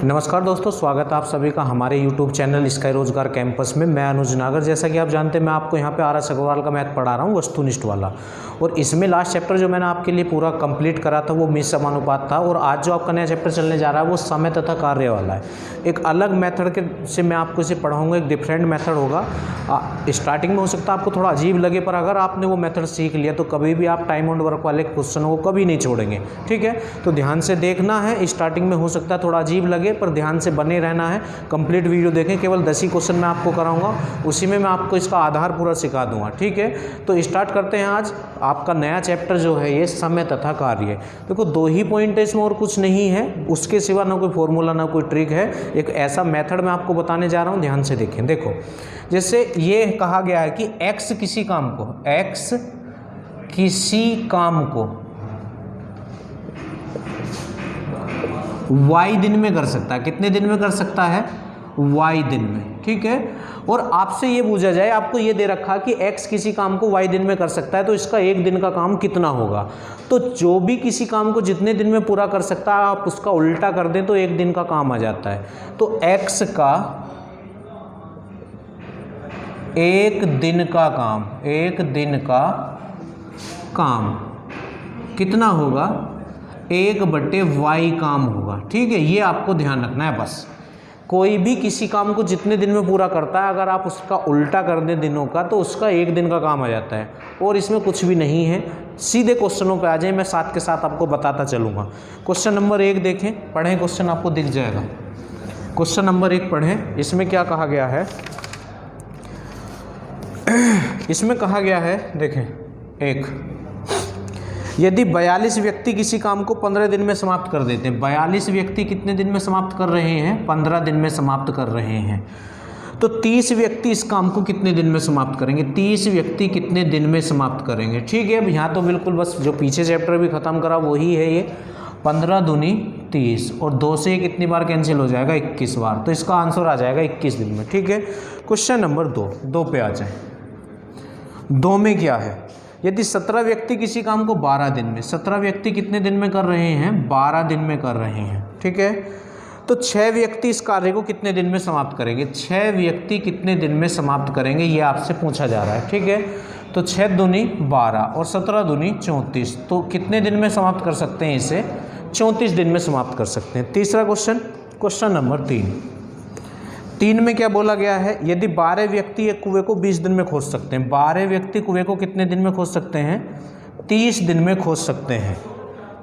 नमस्कार दोस्तों, स्वागत है आप सभी का हमारे YouTube चैनल स्काई रोजगार कैंपस में। मैं अनुज नागर। जैसा कि आप जानते हैं, मैं आपको यहाँ पे RS अग्रवाल का मैथ पढ़ा रहा हूँ, वस्तुनिष्ठ वाला। और इसमें लास्ट चैप्टर जो मैंने आपके लिए पूरा कंप्लीट करा था वो मिश्र समानुपात था। और आज जो आपका नया चैप्टर चलने जा रहा है वो समय तथा कार्य वाला है। एक अलग मेथड के से मैं आपको इसे पढ़ाऊँगा, एक डिफरेंट मेथड होगा। स्टार्टिंग में हो सकता है आपको थोड़ा अजीब लगे, पर अगर आपने वो मेथड सीख लिया तो कभी भी आप टाइम एंड वर्क वाले क्वेश्चनों को कभी नहीं छोड़ेंगे। ठीक है, तो ध्यान से देखना है। स्टार्टिंग में हो सकता है थोड़ा अजीब लगे, पर ध्यान से बने रहना है। कंप्लीट वीडियो देखें। केवल 10 ही क्वेश्चन मैं आपको कराऊंगा, उसी में मैं आपको इसका आधार पूरा सिखा दूंगा। ठीक है, तो स्टार्ट करते हैं। आज आपका नया चैप्टर जो है ये समय तथा कार्य। देखो, 2 ही पॉइंट है इसमें और कुछ नहीं है। उसके सिवा ना कोई फॉर्मूला ना कोई ट्रिक है। एक ऐसा मेथड मैं आपको बताने जा रहा हूँ, ध्यान से देखें। देखो, जैसे ये कहा गया है कि x किसी काम को y दिन में कर सकता है। कितने दिन में कर सकता है? y दिन में। ठीक है, और आपसे ये पूछा जाए, आपको ये दे रखा कि x किसी काम को y दिन में कर सकता है, तो इसका एक दिन का काम कितना होगा? तो जो भी किसी काम को जितने दिन में पूरा कर सकता है, आप उसका उल्टा कर दें तो एक दिन का काम आ जाता है। तो x का एक दिन का काम कितना होगा? 1/y काम होगा। ठीक है, ये आपको ध्यान रखना है। बस कोई भी किसी काम को जितने दिन में पूरा करता है, अगर आप उसका उल्टा कर दें दिनों का, तो उसका एक दिन का काम आ जाता है। और इसमें कुछ भी नहीं है। सीधे क्वेश्चनों पे आ जाए, मैं साथ के साथ आपको बताता चलूँगा। क्वेश्चन नंबर 1 देखें, पढ़ें। क्वेश्चन आपको दिख जाएगा। क्वेश्चन नंबर 1 पढ़ें। इसमें क्या कहा गया है? इसमें कहा गया है, देखें, 1, यदि 42 व्यक्ति किसी काम को 15 दिन में समाप्त कर देते हैं। 42 व्यक्ति कितने दिन में समाप्त कर रहे हैं? 15 दिन में समाप्त कर रहे हैं। तो 30 व्यक्ति इस काम को कितने दिन में समाप्त करेंगे? 30 व्यक्ति कितने दिन में समाप्त करेंगे? ठीक है, अब यहाँ तो बिल्कुल बस जो पीछे चैप्टर भी ख़त्म करा वही है ये। 15 दूनी 30 और 2 से ये कितनी बार कैंसिल हो जाएगा? 21 बार। तो इसका आंसर आ जाएगा 21 दिन में। ठीक है, क्वेश्चन नंबर 2 पे आ जाए। 2 में क्या है? यदि 17 व्यक्ति किसी काम को 12 दिन में, 17 व्यक्ति कितने दिन में कर रहे हैं? 12 दिन में कर रहे हैं। ठीक है, तो 6 व्यक्ति इस कार्य को कितने दिन में समाप्त करेंगे? 6 व्यक्ति कितने दिन में समाप्त करेंगे, ये आपसे पूछा जा रहा है। ठीक है, तो 6 दूनी 12 और 17 दूनी 34। तो कितने दिन में समाप्त कर सकते हैं इसे? 34 दिन में समाप्त कर सकते हैं। तीसरा क्वेश्चन, क्वेश्चन नंबर 3 में क्या बोला गया है? यदि 12 व्यक्ति एक कुएं को 20 दिन में खोद सकते हैं। 12 व्यक्ति कुएं को कितने दिन में खोद सकते हैं? 30 दिन में खोद सकते हैं।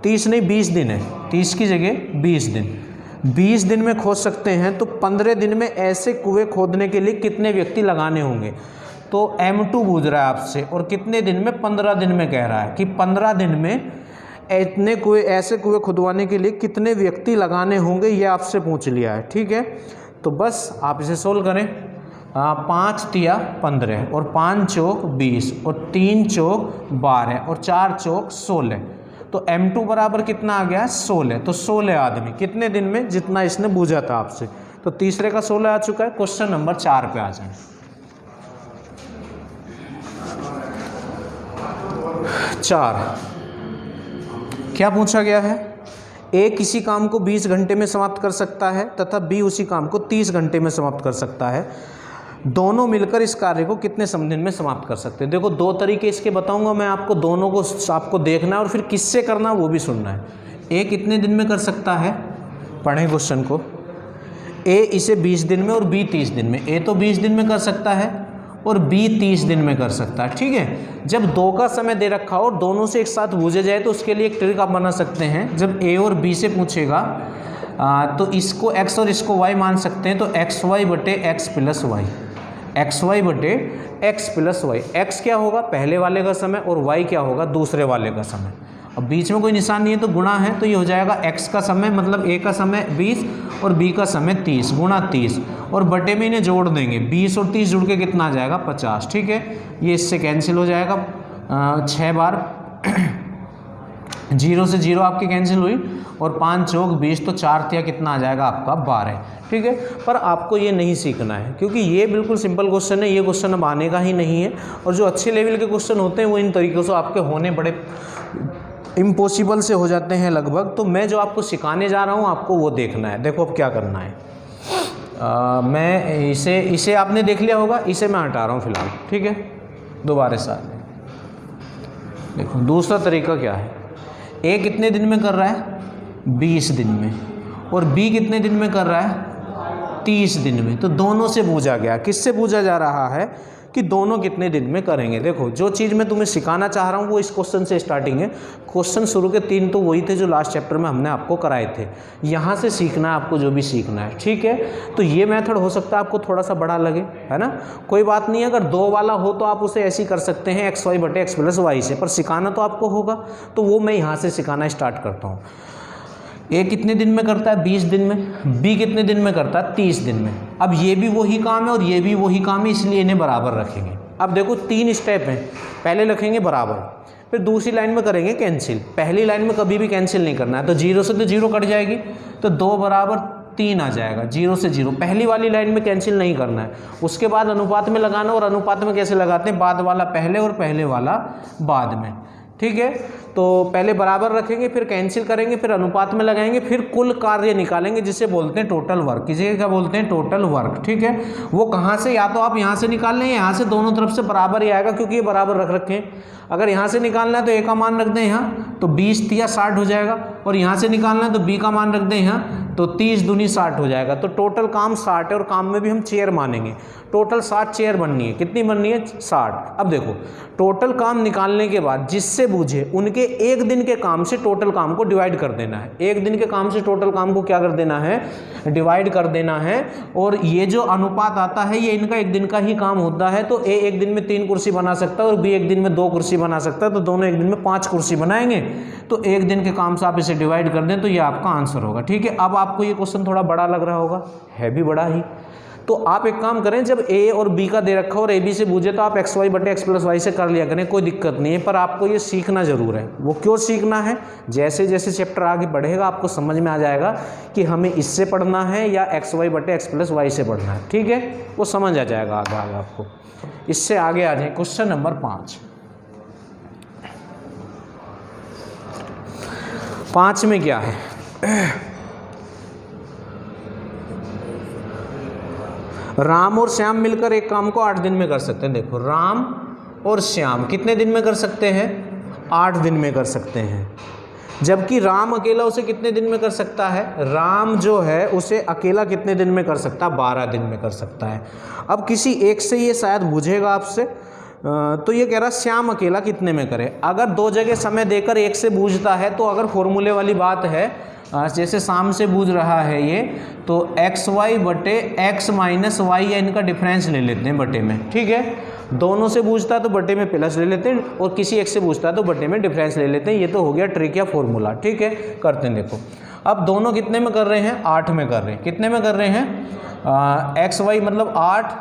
30 नहीं, 20 दिन है। 30 की जगह 20 दिन। 20 दिन में खोद सकते हैं, तो 15 दिन में ऐसे कुएं खोदने के लिए कितने व्यक्ति लगाने होंगे? तो M2 पूछ रहा है आपसे, और कितने दिन में? 15 दिन में कह रहा है कि 15 दिन में इतने कुएं, ऐसे कुएं खुदवाने के लिए कितने व्यक्ति लगाने होंगे, ये आपसे पूछ लिया है। ठीक है, तो बस आप इसे सोल्व करें। 5 तिया 15 और 5 चौक 20 और 3 चौक 12 और 4 चौक 16। तो M2 बराबर कितना आ गया? 16। तो 16 आदमी कितने दिन में? जितना इसने पूछा था आपसे। तो तीसरे का 16 आ चुका है। क्वेश्चन नंबर 4 पे आ जाए। 4 क्या पूछा गया है? A किसी काम को 20 घंटे में समाप्त कर सकता है तथा B उसी काम को 30 घंटे में समाप्त कर सकता है। दोनों मिलकर इस कार्य को कितने दिन में समाप्त कर सकते हैं? देखो, 2 तरीके इसके बताऊंगा मैं आपको। दोनों को आपको देखना है और फिर किससे करना वो भी सुनना है। A कितने दिन में कर सकता है? पढ़ें क्वेश्चन को। A इसे 20 दिन में और B 30 दिन में। A तो 20 दिन में कर सकता है और B 30 दिन में कर सकता है। ठीक है, जब 2 का समय दे रखा हो और दोनों से एक साथ पूछे जाए तो उसके लिए एक ट्रिक आप बना सकते हैं। जब A और B से पूछेगा तो इसको x और इसको y मान सकते हैं। तो xy बटे x प्लस वाई, xy बटे x प्लस वाई। x क्या होगा? पहले वाले का समय, और y क्या होगा? दूसरे वाले का समय। अब बीच में कोई निशान नहीं है तो गुणा है, तो ये हो जाएगा x का समय मतलब a का समय 20 और b का समय 30 गुणा 30, और बटे में इन्हें जोड़ देंगे। 20 और 30 जुड़ के कितना आ जाएगा? 50। ठीक है, ये इससे कैंसिल हो जाएगा 6 बार। 0 से 0 आपकी कैंसिल हुई, और 5 चौक 20, तो 4 तिया कितना आ जाएगा आपका? 12। ठीक है, पर आपको ये नहीं सीखना है क्योंकि ये बिल्कुल सिंपल क्वेश्चन है। ये क्वेश्चन अब आने का ही नहीं है, और जो अच्छे लेवल के क्वेश्चन होते हैं वो इन तरीक़ों से आपके होने बड़े इम्पॉसिबल से हो जाते हैं लगभग। तो मैं जो आपको सिखाने जा रहा हूँ आपको वो देखना है। देखो अब क्या करना है, मैं इसे आपने देख लिया होगा, इसे मैं हटा रहा हूँ फिलहाल, ठीक है। दोबारा से देखो दूसरा तरीका क्या है, ए कितने दिन में कर रहा है 20 दिन में, और बी कितने दिन में कर रहा है 30 दिन में। तो दोनों से पूछा गया, किससे पूछा जा रहा है कि दोनों कितने दिन में करेंगे। देखो जो चीज़ मैं तुम्हें सिखाना चाह रहा हूँ वो इस क्वेश्चन से स्टार्टिंग है। क्वेश्चन शुरू के 3 तो वही थे जो लास्ट चैप्टर में हमने आपको कराए थे। यहाँ से सीखना है आपको जो भी सीखना है, ठीक है। तो ये मेथड हो सकता है आपको थोड़ा सा बड़ा लगे, है ना, कोई बात नहीं है। अगर 2 वाला हो तो आप उसे ऐसे ही कर सकते हैं XY बटे X प्लस Y से, पर सिखाना तो आपको होगा। तो वो मैं यहाँ से सिखाना स्टार्ट करता हूँ। ए कितने दिन में करता है 20 दिन में, बी कितने दिन में करता है 30 दिन में। अब ये भी वही काम है और ये भी वही काम है, इसलिए इन्हें बराबर रखेंगे। अब देखो 3 स्टेप हैं, पहले रखेंगे बराबर, फिर दूसरी लाइन में करेंगे कैंसिल। पहली लाइन में कभी भी कैंसिल नहीं करना है, तो 0 से तो 0 कट जाएगी, तो 2 बराबर 3 आ जाएगा, 0 से 0। पहली वाली लाइन में कैंसिल नहीं करना है। उसके बाद अनुपात में लगाना, और अनुपात में कैसे लगाते हैं, बाद वाला पहले और पहले वाला बाद में, ठीक है। तो पहले बराबर रखेंगे, फिर कैंसिल करेंगे, फिर अनुपात में लगाएंगे, फिर कुल कार्य निकालेंगे जिसे बोलते हैं टोटल वर्क। किसी क्या बोलते हैं, टोटल वर्क, ठीक है। वो कहाँ से, या तो आप यहाँ से निकाल लें, यहाँ से, दोनों तरफ से बराबर ही आएगा क्योंकि ये बराबर रख रखे हैं। अगर यहाँ से निकालना है तो ए का मान रख दें यहाँ, तो 20 या 60 हो जाएगा, और यहाँ से निकालना है तो बी का मान रख दें यहाँ, तो 30 दूनी 60 हो जाएगा। तो टोटल काम 60 है, और काम में भी हम चेयर मानेंगे। टोटल 60 चेयर बननी है, कितनी बननी है 60। अब देखो टोटल काम निकालने के बाद जिससे बूझे उनके एक दिन के काम से टोटल काम को डिवाइड कर देना है। एक दिन के काम से टोटल काम को क्या कर देना है, डिवाइड कर देना है। और ये जो अनुपात आता है ये इनका एक दिन का ही काम होता है। तो ए एक दिन में 3 कुर्सी बना सकता है और बी एक दिन में 2 कुर्सी बना सकता है, तो दोनों एक दिन में 5 कुर्सी बनाएंगे। तो एक दिन के काम से आप इसे डिवाइड कर दें तो ये आपका आंसर होगा, ठीक है। अब आपको ये क्वेश्चन थोड़ा बड़ा लग रहा होगा, है भी बड़ा ही। तो आप एक काम करें, जब ए और बी का दे रखा हो और ए बी से पूछे तो आप XY बटे X प्लस Y से कर लिया करें, कोई दिक्कत नहीं है। पर आपको ये सीखना ज़रूर है। वो क्यों सीखना है, जैसे जैसे चैप्टर आगे बढ़ेगा आपको समझ में आ जाएगा कि हमें इससे पढ़ना है या XY बटे X प्लस Y से पढ़ना है, ठीक है। वो समझ आ जाएगा आगे आगे आपको। इससे आगे आ जाए क्वेश्चन नंबर 5 में क्या है, राम और श्याम मिलकर एक काम को 8 दिन में कर सकते हैं। देखो राम और श्याम कितने दिन में कर सकते हैं, 8 दिन में कर सकते हैं। जबकि राम अकेला उसे कितने दिन में कर सकता है, राम जो है उसे अकेला कितने दिन में कर सकता है, 12 दिन में कर सकता है। अब किसी एक से ये शायद बुझेगा आपसे, तो ये कह रहा श्याम अकेला कितने में करे। अगर 2 जगह समय देकर एक से बूझता है तो अगर फॉर्मूले वाली बात है, जैसे शाम से बूझ रहा है ये, तो XY बटे X माइनस वाई, या इनका डिफरेंस ले लेते हैं बटे में, ठीक है। दोनों से बूझता है तो बटे में प्लस ले लेते हैं, और किसी एक से बूझता है तो बटे में डिफरेंस ले लेते हैं। ये तो हो गया ट्रिक या फॉर्मूला, ठीक है। करते हैं, देखो अब दोनों कितने में कर रहे हैं, 8 में कर रहे हैं। कितने में कर रहे हैं, XY मतलब 8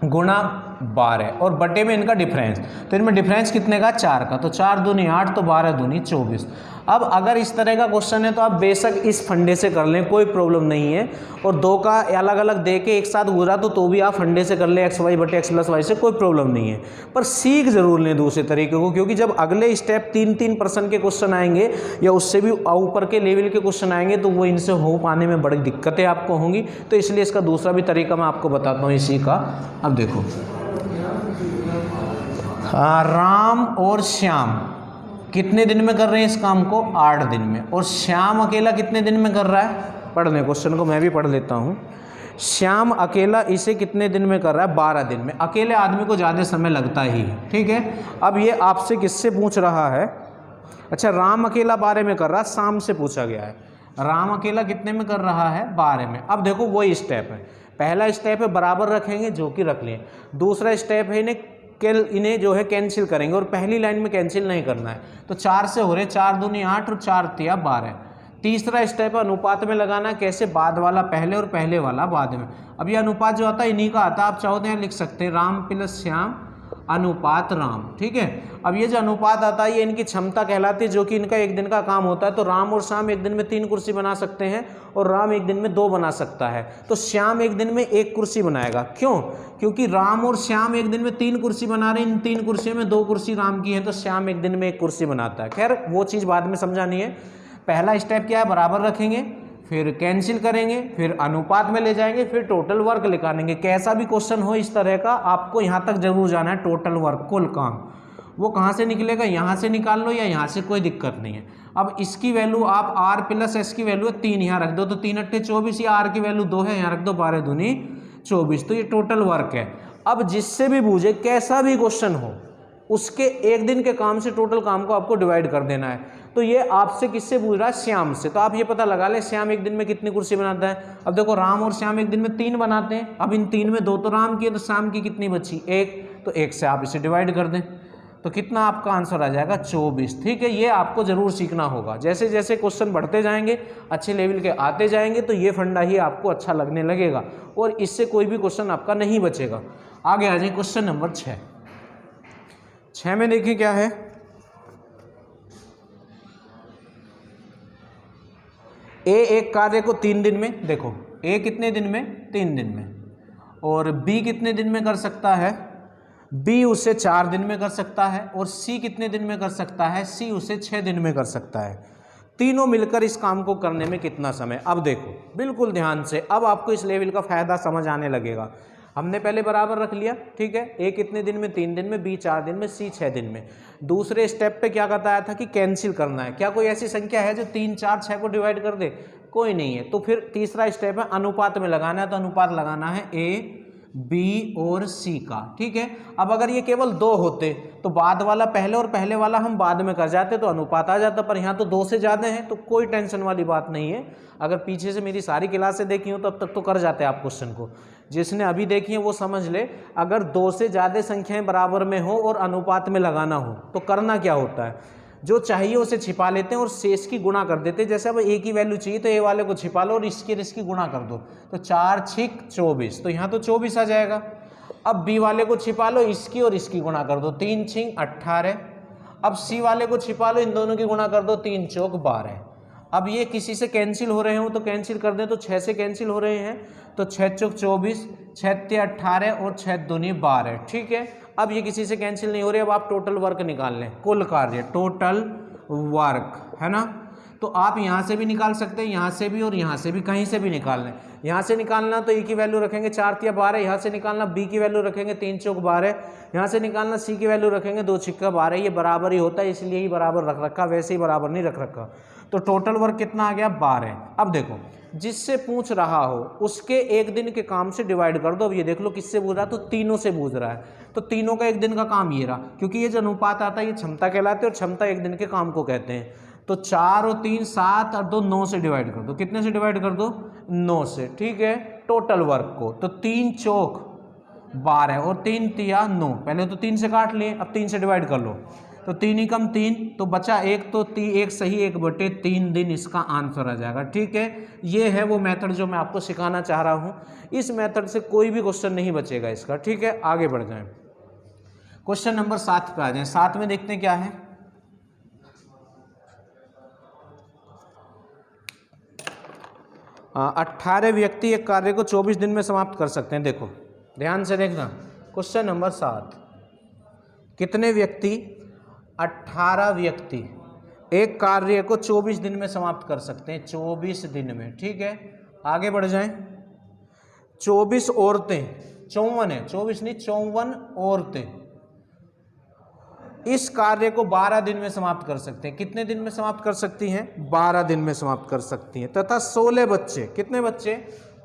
गुणा 12, और बटे में इनका डिफरेंस, तो इनमें डिफरेंस कितने का, 4 का। तो 4 दूनी 8, तो 12 दूनी 24। अब अगर इस तरह का क्वेश्चन है तो आप बेशक इस फंडे से कर लें, कोई प्रॉब्लम नहीं है। और 2 का अलग अलग दे के एक साथ गुजरा तो भी आप फंडे से कर लें, XY बटे X प्लस Y से, कोई प्रॉब्लम नहीं है। पर सीख जरूर लें दूसरे तरीके को, क्योंकि जब अगले स्टेप 3% के क्वेश्चन आएंगे या उससे भी ऊपर के लेवल के क्वेश्चन आएंगे तो वो इनसे हो पाने में बड़ी दिक्कतें आपको होंगी। तो इसलिए इसका दूसरा भी तरीका मैं आपको बताता हूँ इसी का। अब देखो राम और श्याम कितने दिन में कर रहे हैं इस काम को, 8 दिन में। और श्याम अकेला कितने दिन में कर रहा है, पढ़ लें क्वेश्चन को, मैं भी पढ़ लेता हूँ। श्याम अकेला इसे कितने दिन में कर रहा है, 12 दिन में। अकेले आदमी को ज़्यादा समय लगता ही है, ठीक है। अब ये आपसे किससे पूछ रहा है, अच्छा राम अकेला 12 में कर रहा है, शाम से पूछा गया है। राम अकेला कितने में कर रहा है, 12 में। अब देखो वही स्टेप है, पहला स्टेप है बराबर रखेंगे जो कि रख लें, दूसरा स्टेप है इन्हें जो है कैंसिल करेंगे, और पहली लाइन में कैंसिल नहीं करना है। तो 4 से हो रहे, 4 दूनी 8 और 4 तिया 12। तीसरा स्टेप है अनुपात में लगाना, कैसे, बाद वाला पहले और पहले वाला बाद में। अब ये अनुपात जो आता है इन्हीं का आता है, आप चाहो तो यहाँ लिख सकते हैं राम प्लस श्याम अनुपात राम। ठीक है, अब ये जो अनुपात आता है ये इनकी क्षमता कहलाती है, जो कि इनका एक दिन का काम होता है। तो राम और श्याम एक दिन में 3 कुर्सी बना सकते हैं और राम एक दिन में 2 बना सकता है। तो श्याम एक दिन में 1 कुर्सी बनाएगा। क्यों? क्योंकि राम और श्याम एक दिन में 3 कुर्सी बना रहे हैं। इन 3 कुर्सियों में 2 कुर्सी राम की है, तो श्याम एक दिन में 1 कुर्सी बनाता है। खैर वो चीज़ बाद में समझानी है। पहला स्टेप क्या है, बराबर रखेंगे, फिर कैंसिल करेंगे, फिर अनुपात में ले जाएंगे, फिर टोटल वर्क निकालेंगे। कैसा भी क्वेश्चन हो इस तरह का, आपको यहाँ तक जरूर जाना है। टोटल वर्क, कुल काम, वो कहाँ से निकलेगा, यहाँ से निकाल लो या यहाँ से, कोई दिक्कत नहीं है। अब इसकी वैल्यू आप r प्लस s की वैल्यू है 3 यहाँ रख दो, तो 3 अट्ठे 24, या r की वैल्यू 2 है, यहाँ रख दो 12 दूनी 24। तो ये टोटल वर्क है। अब जिससे भी पूछे, कैसा भी क्वेश्चन हो, उसके एक दिन के काम से टोटल काम को आपको डिवाइड कर देना है। तो ये आपसे किससे पूछ रहा है, श्याम से। तो आप ये पता लगा लें श्याम एक दिन में कितनी कुर्सी बनाता है। अब देखो राम और श्याम एक दिन में 3 बनाते हैं। अब इन 3 में 2 तो राम की है, तो श्याम की कितनी बची, 1। तो 1 से आप इसे डिवाइड कर दें, तो कितना आपका आंसर आ जाएगा, 24। ठीक है, ये आपको जरूर सीखना होगा। जैसे जैसे क्वेश्चन बढ़ते जाएंगे, अच्छे लेवल के आते जाएंगे, तो ये फंडा ही आपको अच्छा लगने लगेगा और इससे कोई भी क्वेश्चन आपका नहीं बचेगा। आगे आ जाए क्वेश्चन नंबर 6 में देखिए क्या है। ए एक कार्य को 3 दिन में, देखो ए कितने दिन में, 3 दिन में, और बी कितने दिन में कर सकता है, बी उसे 4 दिन में कर सकता है, और सी कितने दिन में कर सकता है, सी उसे 6 दिन में कर सकता है। तीनों मिलकर इस काम को करने में कितना समय। अब देखो बिल्कुल ध्यान से, अब आपको इस लेवल का फायदा समझ आने लगेगा। हमने पहले बराबर रख लिया, ठीक है, ए कितने दिन में, 3 दिन में, बी 4 दिन में, सी 6 दिन में। दूसरे स्टेप पे क्या बताया था कि कैंसिल करना है। क्या कोई ऐसी संख्या है जो 3, 4, 6 को डिवाइड कर दे? कोई नहीं है। तो फिर तीसरा स्टेप है अनुपात में लगाना है। तो अनुपात लगाना है ए, बी और सी का। ठीक है, अब अगर ये केवल 2 होते तो बाद वाला पहले और पहले वाला हम बाद में कर जाते तो अनुपात आ जाता, पर यहाँ तो 2 से ज़्यादा है, तो कोई टेंशन वाली बात नहीं है। अगर पीछे से मेरी सारी क्लासें देखी हो तब तक तो कर जाते आप क्वेश्चन को। जिसने अभी देखी है वो समझ ले, अगर 2 से ज़्यादा संख्याएं बराबर में हो और अनुपात में लगाना हो तो करना क्या होता है, जो चाहिए उसे छिपा लेते हैं और शेष की गुणा कर देते हैं। जैसे अब ए की वैल्यू चाहिए तो ए वाले को छिपा लो और इसकी गुणा कर दो, तो 4 6 24, तो यहाँ तो 24 आ जाएगा। अब बी वाले को छिपा लो, इसकी और इसकी गुणा कर दो, 3 6 18। अब सी वाले को छिपा लो, इन दोनों की गुणा कर दो, 3 चौक 12। अब ये किसी से कैंसिल हो रहे हो तो कैंसिल कर दें, तो 6 से कैंसिल हो रहे हैं, तो 6 चौक 24, 6 ते 18 और 6 दूनी 12। ठीक है, अब ये किसी से कैंसिल नहीं हो रहे। अब आप टोटल वर्क निकाल लें, कुल कार्य, टोटल वर्क, है ना। तो आप यहाँ से भी निकाल सकते हैं, यहाँ से भी और यहाँ से भी, कहीं से भी निकाल लें। यहाँ से निकालना तो ए की वैल्यू रखेंगे 4 तिया 12, यहाँ से निकालना बी की वैल्यू रखेंगे 3 चौक 12, यहाँ से निकालना सी की वैल्यू रखेंगे 2 छिक्का 12। ये बराबर ही होता है, इसलिए ही बराबर रख रखा, वैसे ही बराबर नहीं रख रखा। तो टोटल वर्क कितना आ गया, 12। अब देखो जिससे पूछ रहा हो उसके एक दिन के काम से डिवाइड कर दो। अब ये देख लो किससे पूछ रहा है, तो तीनों से पूछ रहा है, तो तीनों का एक दिन का काम ये रहा। क्योंकि ये जो अनुपात आता है ये क्षमता कहलाते हैं और क्षमता एक दिन के काम को कहते हैं। तो 4 और 3 7 और 2 9 से डिवाइड कर दो। कितने से डिवाइड कर दो, 9 से। ठीक है, टोटल वर्क को, तो 3 चौक 12 और 3 तिया 9। पहले तो 3 से काट लिए, अब 3 से डिवाइड कर लो, तो 3 ही कम 3, तो बचा 1, तो 1 सही 1/3 दिन इसका आंसर आ जाएगा। ठीक है, ये है वो मेथड जो मैं आपको सिखाना चाह रहा हूँ। इस मेथड से कोई भी क्वेश्चन नहीं बचेगा इसका। ठीक है, आगे बढ़ जाएं, क्वेश्चन नंबर 7 पे आ जाएं। 7 में देखते हैं क्या है। 18 व्यक्ति एक कार्य को 24 दिन में समाप्त कर सकते हैं। देखो ध्यान से देखना, क्वेश्चन नंबर 7, कितने व्यक्ति, 18 व्यक्ति एक कार्य को 24 दिन में समाप्त कर सकते हैं, 24 दिन में। ठीक है, आगे बढ़ जाएं। 24 औरतें, 54 है, 24 नहीं 54 औरतें इस कार्य को 12 दिन में समाप्त कर सकते हैं। कितने दिन में समाप्त कर सकती हैं, 12 दिन में समाप्त कर सकती हैं। तथा 16 बच्चे, कितने बच्चे,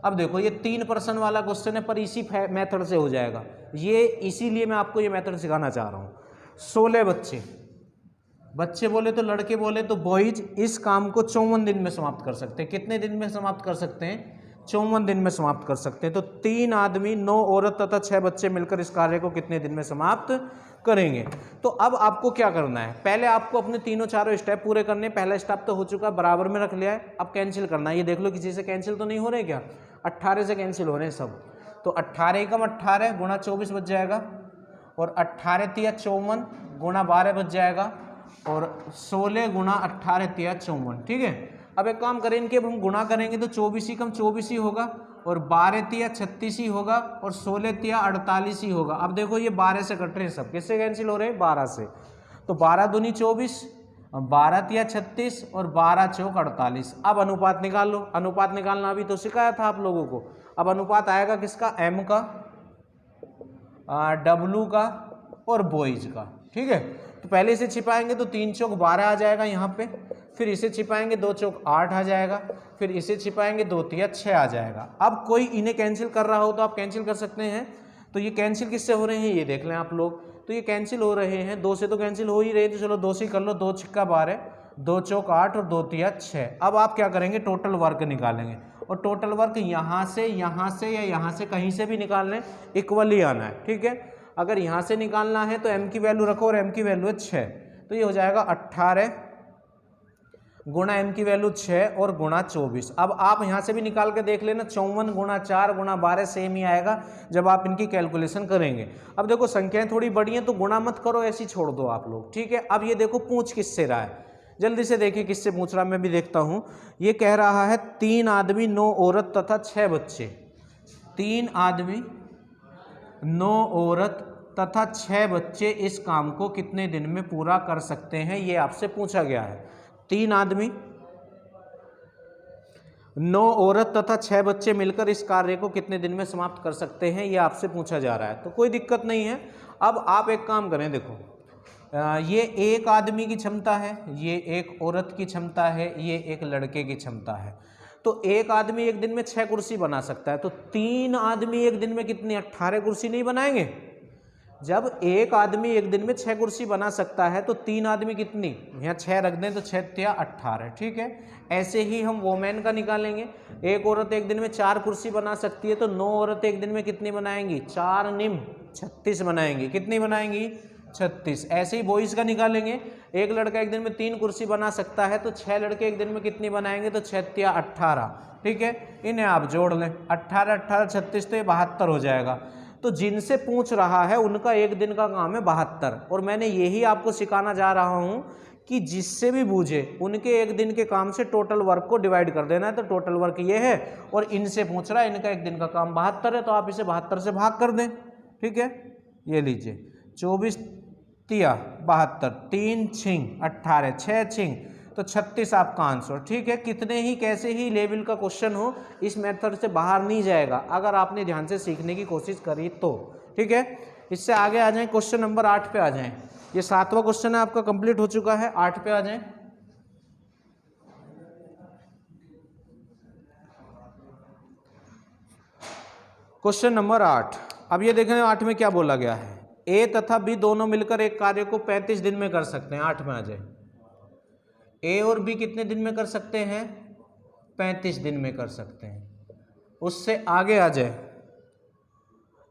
अब देखो ये 3 पर्सन वाला क्वेश्चन है पर इसी मेथड से हो जाएगा ये, इसीलिए मैं आपको ये मेथड सिखाना चाह रहा हूँ। 16 बच्चे, बच्चे बोले तो लड़के बोले तो बॉयज, इस काम को 54 दिन में समाप्त कर सकते हैं। कितने दिन में समाप्त कर सकते हैं, 54 दिन में समाप्त कर सकते हैं। तो 3 आदमी, 9 औरत तथा 6 बच्चे मिलकर इस कार्य को कितने दिन में समाप्त करेंगे। तो अब आपको क्या करना है, पहले आपको अपने तीनों चारों स्टेप पूरे करने। पहला स्टेप तो हो चुका, बराबर में रख लिया है। अब कैंसिल करना है। ये देख लो किसी से कैंसिल तो नहीं हो रहे क्या, 18 से कैंसिल हो रहे हैं सब। तो 18 एकम 18 गुणा 24 बच जाएगा, और 18 तिया 54 गुणा 12 बच जाएगा, और 16 गुणा 18 तिया 54, ठीक है। अब एक काम करें, इनके अब हम गुणा करेंगे तो 24 ही कम 24 ही होगा, और 12 तिया 36 ही होगा, और 16 तिया 48 ही होगा। अब देखो ये 12 से कट रहे हैं सब, किससे कैंसिल हो रहे हैं? 12 से। तो 12 दूनी 24, 12 तिया 36 और 12 चौक 48। अब अनुपात निकाल लो। अनुपात निकालना अभी तो सिखाया था आप लोगों को। अब अनुपात आएगा किसका? एम का, डब्लू का और बॉयज का, ठीक है। तो पहले इसे छिपाएंगे तो 3 चौक 12 आ जाएगा यहाँ पे, फिर इसे छिपाएंगे 2 चौक 8 आ जाएगा, फिर इसे छिपाएंगे 2 तिया 6 आ जाएगा। अब कोई इन्हें कैंसिल कर रहा हो तो आप कैंसिल कर सकते हैं। तो ये कैंसिल किससे हो रहे हैं ये देख लें आप लोग। तो ये कैंसिल हो रहे हैं 2 से, तो कैंसिल हो ही रहे, तो चलो 2 से कर लो। 2 छिक्का 12, 2 चौक 8 और 2 तिया 6। अब आप क्या करेंगे? टोटल वर्क निकालेंगे, और टोटल वर्क यहाँ से या यहाँ से कहीं से भी निकाल लें, इक्वल ही आना है, ठीक है। अगर यहाँ से निकालना है तो m की वैल्यू रखो, और m की वैल्यू है 6, तो ये हो जाएगा 18 गुणा m की वैल्यू 6 और गुणा 24। अब आप यहाँ से भी निकाल के देख लेना, 54 गुणा 4 गुणा 12 सेम ही आएगा जब आप इनकी कैलकुलेशन करेंगे। अब देखो संख्याएं थोड़ी बड़ी हैं तो गुणा मत करो, ऐसी छोड़ दो आप लोग, ठीक है। अब ये देखो पूछ किससे रहा है, जल्दी से देखिए किससे पूछ रहा है, मैं भी देखता हूँ। ये कह रहा है 3 आदमी 9 औरत तथा 6 बच्चे, 3 आदमी 9 औरत तथा 6 बच्चे इस काम को कितने दिन में पूरा कर सकते हैं, ये आपसे पूछा गया है। 3 आदमी 9 औरत तथा 6 बच्चे मिलकर इस कार्य को कितने दिन में समाप्त कर सकते हैं, ये आपसे पूछा जा रहा है। तो कोई दिक्कत नहीं है। अब आप एक काम करें, देखो ये एक आदमी की क्षमता है, ये एक औरत की क्षमता है, ये एक लड़के की क्षमता है। तो एक आदमी एक दिन में 6 कुर्सी बना सकता है, तो 3 आदमी एक दिन में कितनी 18 कुर्सी नहीं बनाएंगे? जब एक आदमी एक दिन में 6 कुर्सी बना सकता है तो 3 आदमी कितनी, यहाँ 6 रख दें तो 6 तिया 18, ठीक है। ऐसे ही हम वोमेन का निकालेंगे। एक औरत एक दिन में 4 कुर्सी बना सकती है, तो 9 औरत एक दिन में कितनी बनाएंगी? 4 निम 36 बनाएंगी। कितनी बनाएंगी? 36। ऐसे ही बॉयज़ का निकालेंगे। एक लड़का एक दिन में 3 कुर्सी बना सकता है, तो 6 लड़के एक दिन में कितनी बनाएंगे? तो 6 तिया 18, ठीक है। इन्हें आप जोड़ लें, 18 18 36, तो ये 72 हो जाएगा। तो जिनसे पूछ रहा है उनका एक दिन का काम है 72, और मैंने यही आपको सिखाना जा रहा हूं कि जिससे भी पूछे उनके एक दिन के काम से टोटल वर्क को डिवाइड कर देना है। तो टोटल वर्क ये है, और इनसे पूछ रहा है इनका एक दिन का काम 72 है, तो आप इसे 72 से भाग कर दें, ठीक है। ये लीजिए 24 तिया 72, 3 छिंग 18, 6 छिंग तो 36 आपका आंसर, ठीक है। कितने ही कैसे ही लेवल का क्वेश्चन हो, इस मेथड से बाहर नहीं जाएगा अगर आपने ध्यान से सीखने की कोशिश करी तो, ठीक है। इससे आगे आ जाएं, क्वेश्चन नंबर 8 पे आ जाएं। ये 7वां क्वेश्चन है आपका, कंप्लीट हो चुका है। 8 पे आ जाएं। Question number 8। अब ये देखें 8 में क्या बोला गया है। ए तथा बी दोनों मिलकर एक कार्य को 35 दिन में कर सकते हैं। 8 में आ जाए। ए और बी कितने दिन में कर सकते हैं? 35 दिन में कर सकते हैं। उससे आगे आ जाए,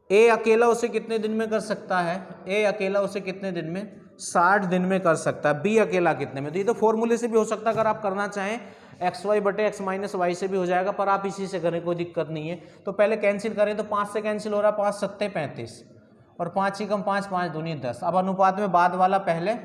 ए अकेला उसे कितने दिन में कर सकता है? ए अकेला उसे कितने दिन में? 60 दिन में कर सकता है। बी अकेला कितने में? तो ये तो फॉर्मूले से भी हो सकता है, अगर आप करना चाहें एक्स वाई बटे एक्स माइनस वाई से भी हो जाएगा, पर आप इसी से करें, कोई दिक्कत नहीं है। तो पहले कैंसिल करें तो 5 से कैंसिल हो रहा है, 5 सत्ते 35 और 5 ही कम 5, 5 दूनी 10। अब अनुपात में बाद वाला पहले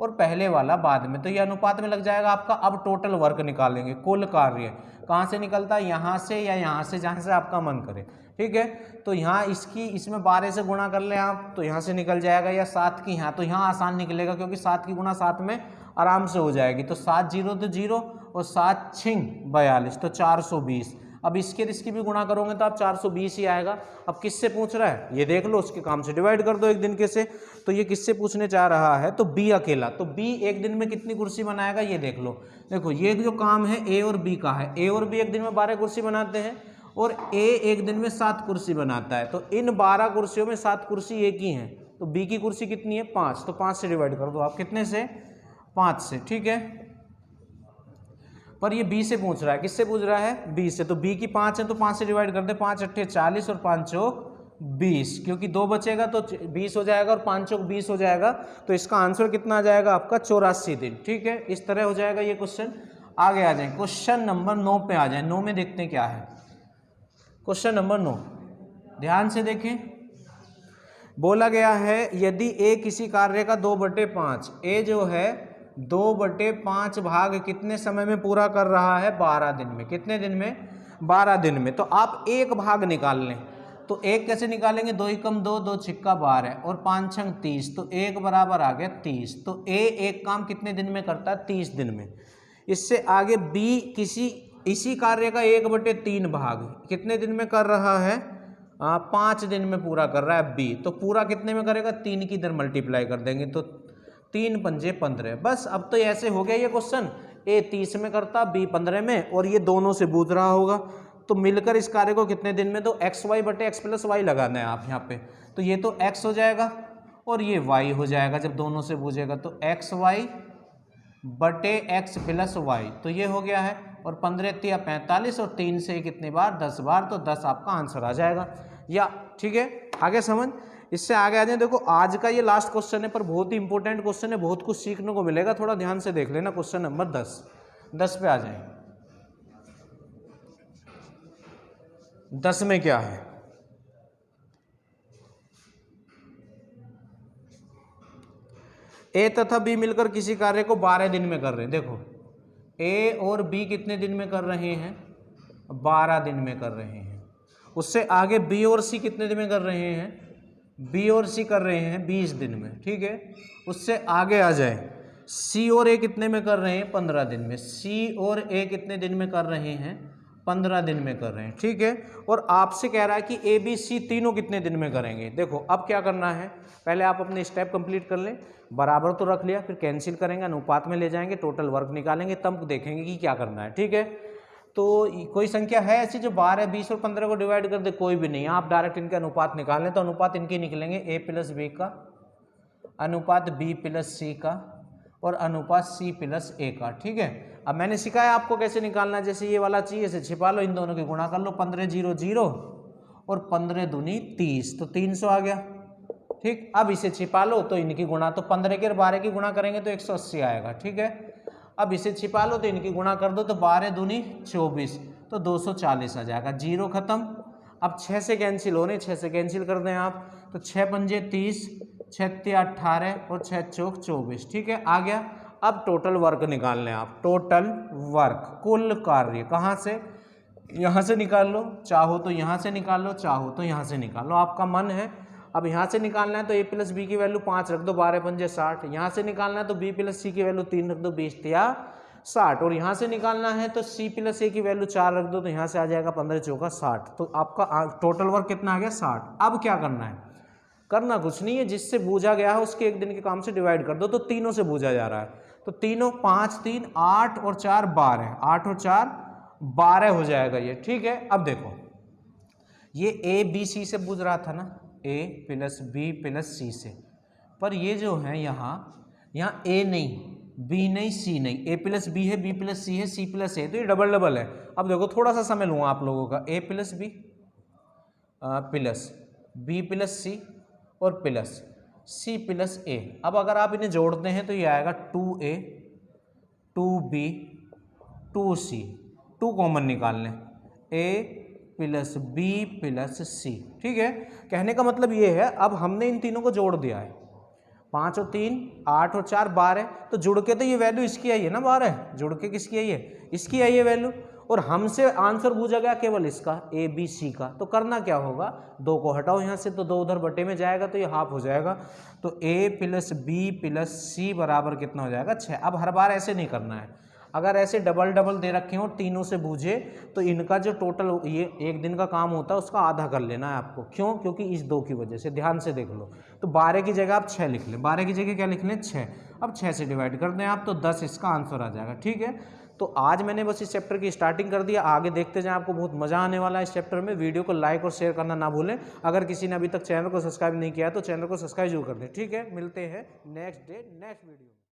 और पहले वाला बाद में, तो ये अनुपात में लग जाएगा आपका। अब टोटल वर्क निकालेंगे, कुल कार्य कहाँ से निकलता है? यहाँ से या यहाँ से, जहाँ से आपका मन करे, ठीक है। तो यहाँ इसमें 12 से गुणा कर लें आप, तो यहाँ से निकल जाएगा, या 7 की यहाँ, तो यहाँ आसान निकलेगा क्योंकि 7 की गुणा 7 में आराम से हो जाएगी। तो 7 0 तो 0 और 7 छिंग 42, तो 420। अब इसकी भी गुणा करोगे तो आप 420 ही आएगा। अब किससे पूछ रहा है ये देख लो, उसके काम से डिवाइड कर दो एक दिन के से। तो ये किससे पूछने चाह रहा है? तो बी अकेला। तो बी एक दिन में कितनी कुर्सी बनाएगा ये देख लो। देखो ये जो काम है ए और बी का है, ए और बी एक दिन में 12 कुर्सी बनाते हैं, और ए एक दिन में 7 कुर्सी बनाता है। तो इन 12 कुर्सियों में 7 कुर्सी एक ही हैं, तो बी की कुर्सी कितनी है? 5। तो 5 से डिवाइड कर दो आप, कितने से? 5 से, ठीक है। पर ये बी से पूछ रहा है, किससे पूछ रहा है? बी से। तो बी की 5 है तो 5 से डिवाइड कर दे, 5 अट्ठे 40 और 5 चौक 20, क्योंकि 2 बचेगा तो 20 हो जाएगा और 5 चौक 20 हो जाएगा। तो इसका आंसर कितना आ जाएगा आपका? 84 दिन, ठीक है। इस तरह हो जाएगा ये क्वेश्चन। आगे आ जाए, क्वेश्चन नंबर 9 पे आ जाए। 9 में देखते हैं क्या है। क्वेश्चन नंबर 9, ध्यान से देखें। बोला गया है यदि ए किसी कार्य का 2/5, ए जो है 2/5 भाग कितने समय में पूरा कर रहा है? 12 दिन में। कितने दिन में? 12 दिन में। तो आप एक भाग निकाल लें, तो एक कैसे निकालेंगे? 2 एकम 2, 2 छिक्का 12 और 5 छंग 30, तो एक बराबर आ गया 30। तो ए एक काम कितने दिन में करता है? 30 दिन में। इससे आगे बी इसी कार्य का 1/3 भाग कितने दिन में कर रहा है? 5 दिन में पूरा कर रहा है बी। तो पूरा कितने में करेगा? 3 की इधर मल्टीप्लाई कर देंगे तो 3 पंजे 15। बस अब तो ऐसे हो गया ये क्वेश्चन, ए 30 में करता, बी 15 में, और ये दोनों से बूझ रहा होगा। तो मिलकर इस कार्य को कितने दिन में? तो एक्स वाई बटे एक्स प्लस वाई लगाना है आप यहाँ पे। तो ये तो एक्स हो जाएगा और ये वाई हो जाएगा जब दोनों से बूझेगा, तो एक्स वाई बटे एक्स प्लस वाई, तो ये हो गया है। और 15 × 45 और 3 से कितनी बार? 10 बार, तो 10 आपका आंसर आ जाएगा। या ठीक है, आगे समझ। इससे आगे आ जाए, देखो आज का ये लास्ट क्वेश्चन है पर बहुत ही इंपॉर्टेंट क्वेश्चन है, बहुत कुछ सीखने को मिलेगा, थोड़ा ध्यान से देख लेना। क्वेश्चन नंबर 10 पे आ जाए। 10 में क्या है? ए तथा बी मिलकर किसी कार्य को 12 दिन में कर रहे हैं। देखो ए और बी कितने दिन में कर रहे हैं? 12 दिन में कर रहे हैं। उससे आगे बी और सी कितने दिन में कर रहे हैं? बी और सी कर रहे हैं 20 दिन में। ठीक है, उससे आगे आ जाए, सी और ए कितने में कर रहे हैं? 15 दिन में। सी और ए कितने दिन में कर रहे हैं? 15 दिन में कर रहे हैं। ठीक है, और आपसे कह रहा है कि ए बी सी तीनों कितने दिन में करेंगे। देखो अब क्या करना है, पहले आप अपने स्टेप कंप्लीट कर लें। बराबर तो रख लिया, फिर कैंसिल करेंगे, अनुपात में ले जाएंगे, टोटल वर्क निकालेंगे, तब देखेंगे कि क्या करना है। ठीक है, तो कोई संख्या है ऐसी जो 12, 20 और 15 को डिवाइड कर दे? कोई भी नहीं। आप डायरेक्ट इनके अनुपात निकाल लें, तो अनुपात इनके निकलेंगे ए प्लस बी का, अनुपात बी प्लस सी का, और अनुपात सी प्लस ए का। ठीक है, अब मैंने सिखाया आपको कैसे निकालना है। जैसे ये वाला चाहिए, इसे छिपा लो, इन दोनों की गुणा कर लो, 15 0 0 और 15 दूनी 30, तो 300 आ गया। ठीक, अब इसे छिपा लो, तो इनकी गुणा, तो 15 के और 12 की गुणा करेंगे तो 180 आएगा। ठीक है, अब इसे छिपा लो, तो इनकी गुणा कर दो, तो 12 दूनी 24, तो 240 आ जाएगा। जीरो खत्म। अब 6 से कैंसिल हो रहे, 6 से कैंसिल कर दें आप, तो 6 पंजे 30, 6 तिया 18 और 6 चौक 24। ठीक है, आ गया। अब टोटल वर्क निकाल लें आप। टोटल वर्क, कुल कार्य, कहाँ से? यहाँ से निकाल लो, चाहो तो यहाँ से निकाल लो, चाहो तो यहाँ से निकाल लो, आपका मन है। अब यहाँ से निकालना है तो ए प्लस बी की वैल्यू 5 रख दो, 12 पंजे 60। यहाँ से निकालना है तो बी प्लस सी की वैल्यू 3 रख दो, 20 तिया 60। और यहाँ से निकालना है तो सी प्लस ए की वैल्यू 4 रख दो, तो यहाँ से आ जाएगा 15 चौका 60। तो आपका टोटल वर्क कितना आ गया? 60। अब क्या करना है? करना कुछ नहीं है, जिससे बूझा गया है उसके एक दिन के काम से डिवाइड कर दो, तो तीनों से बूझा जा रहा है, तो तीनों 5 3 8 और 4 12, 8 और 4 12 हो जाएगा ये। ठीक है, अब देखो ये ए बी सी से बूझ रहा था ना, ए प्लस बी प्लस सी से, पर ये जो है यहाँ ए नहीं, बी नहीं, सी नहीं, ए प्लस बी है, बी प्लस सी है, सी प्लस ए, तो ये डबल डबल है। अब देखो थोड़ा सा समय लूँगा आप लोगों का, A plus B plus B plus C और प्लस सी प्लस ए। अब अगर आप इन्हें जोड़ते हैं तो ये आएगा 2a 2b 2c, 2 कॉमन निकाल लें, a प्लस बी प्लस सी। ठीक है, कहने का मतलब ये है, अब हमने इन तीनों को जोड़ दिया है, 5 और 3 8 और 4 12, तो जुड़ के तो ये वैल्यू इसकी आई है ना, 12 जुड़ के किसकी आई है? इसकी आई है वैल्यू, और हमसे आंसर पूछा गया केवल इसका ए बी सी का। तो करना क्या होगा? 2 को हटाओ यहाँ से, तो 2 उधर बटे में जाएगा, तो ये हाफ हो जाएगा, तो ए प्लस बी प्लस सी बराबर कितना हो जाएगा? 6। अब हर बार ऐसे नहीं करना है, अगर ऐसे डबल डबल दे रखे हो तीनों से बूझे, तो इनका जो टोटल ये एक दिन का काम होता है उसका आधा कर लेना है आपको। क्यों? क्योंकि इस 2 की वजह से। ध्यान से देख लो, तो 12 की जगह आप 6 लिख लें, 12 की जगह क्या लिख लें? 6। अब 6 से डिवाइड कर दें आप, तो 10 इसका आंसर आ जाएगा। ठीक है, तो आज मैंने बस इस चैप्टर की स्टार्टिंग कर दिया, आगे देखते जाएं, आपको बहुत मजा आने वाला है इस चैप्टर में। वीडियो को लाइक और शेयर करना ना भूलें। अगर किसी ने अभी तक चैनल को सब्सक्राइब नहीं किया तो चैनल को सब्सक्राइब जरूर कर दें। ठीक है, मिलते हैं नेक्स्ट डे नेक्स्ट वीडियो में।